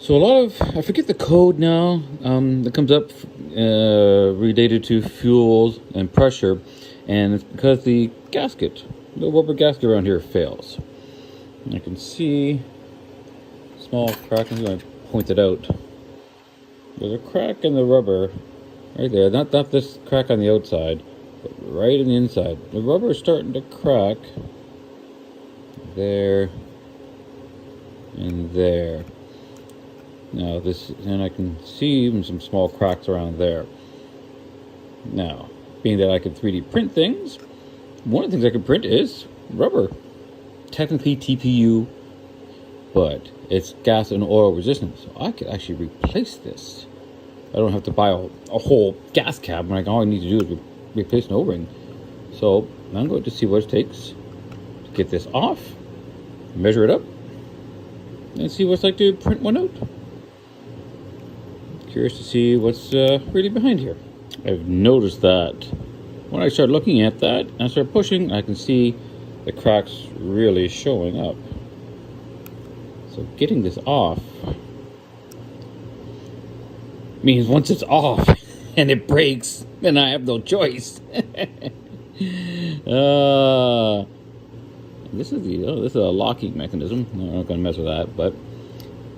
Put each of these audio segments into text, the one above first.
So a lot of, I forget the code now, that comes up related to fuels and pressure, and it's because the rubber gasket around here fails. And I can see a small crack, I'm going to point it out. There's a crack in the rubber right there, not this crack on the outside, but right on the inside. The rubber is starting to crack there and there. Now and I can see even some small cracks around there. Now, being that I can 3D print things, one of the things I can print is rubber. Technically TPU, but it's gas and oil resistant, so I could actually replace this. I don't have to buy a whole gas cap. All I need to do is replace an O-ring. So I'm going to see what it takes to get this off, measure it up, and see what it's like to print one out. Curious to see what's really behind here. I've noticed that when I start looking at that and I start pushing, I can see the cracks really showing up. So getting this off means once it's off and it breaks, then I have no choice. This is a locking mechanism. I'm not going to mess with that, but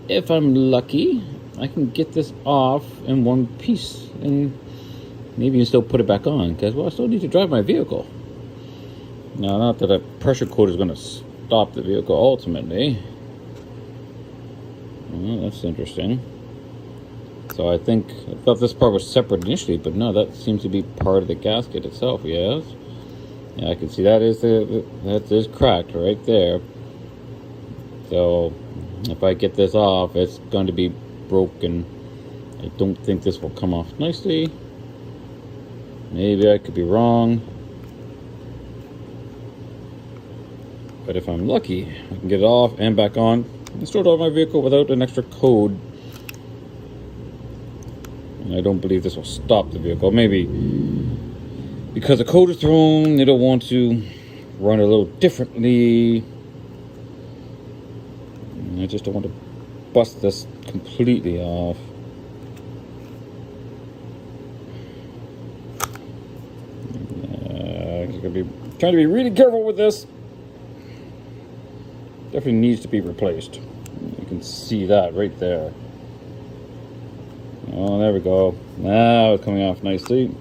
if I'm lucky, I can get this off in one piece and maybe you still put it back on, because I still need to drive my vehicle. Now, not that a pressure coat is going to stop the vehicle ultimately. Well, that's interesting. So I thought this part was separate initially, but no, that seems to be part of the gasket itself. Yes, yeah, I can see that is cracked right there. So if I get this off, it's going to be broken. I don't think this will come off nicely. Maybe I could be wrong, but if I'm lucky, I can get it off and back on and start off my vehicle without an extra code. And I don't believe this will stop the vehicle. Maybe because the code is thrown, it'll want to run a little differently. I just don't want to bust this completely off. I'm gonna be trying to be really careful with this. Definitely needs to be replaced. You can see that right there. Oh, there we go. Now it's coming off nicely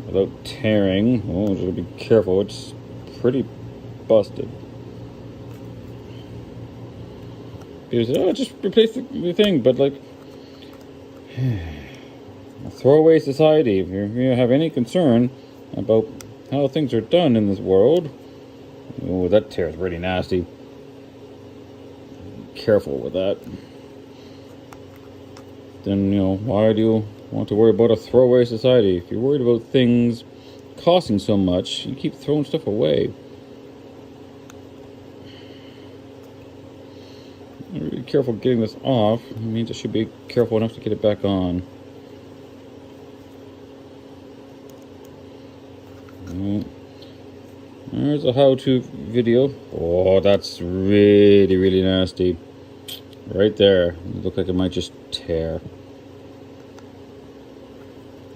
without tearing. Oh, just be careful. It's pretty busted. People say, "Oh, just replace the thing," but like, a throwaway society. If you have any concern about how things are done in this world, oh, that tear is really nasty. Careful with that. Then, why do you want to worry about a throwaway society? If you're worried about things costing so much, you keep throwing stuff away. I'm really careful getting this off. It means I should be careful enough to get it back on. There's a how-to video. Oh, that's really, really nasty. Right there. It looks like it might just tear.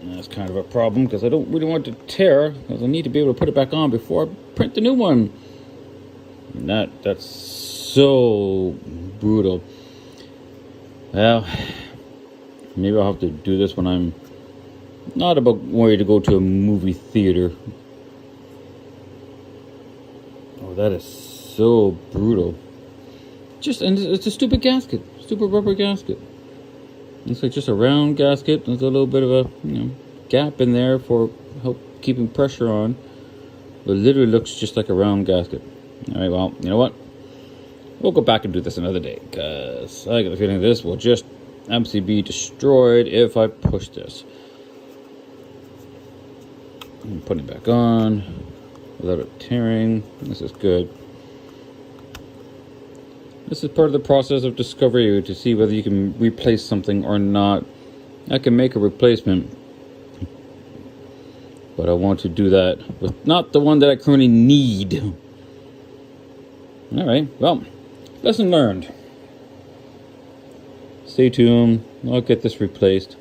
And that's kind of a problem, because I don't really want it to tear, because I need to be able to put it back on before I print the new one. And that's so brutal. Well, maybe I'll have to do this when I'm not about worried to go to a movie theater. Oh, that is so brutal. And it's a stupid gasket, stupid rubber gasket. It's like just a round gasket. There's a little bit of a gap in there for help keeping pressure on. But it literally looks just like a round gasket. All right, well, you know what? We'll go back and do this another day, because I get the feeling this will just absolutely be destroyed if I push this. I'm putting it back on without it tearing. This is good. This is part of the process of discovery to see whether you can replace something or not. I can make a replacement, but I want to do that with not the one that I currently need. All right, well, lesson learned. Stay tuned. I'll get this replaced.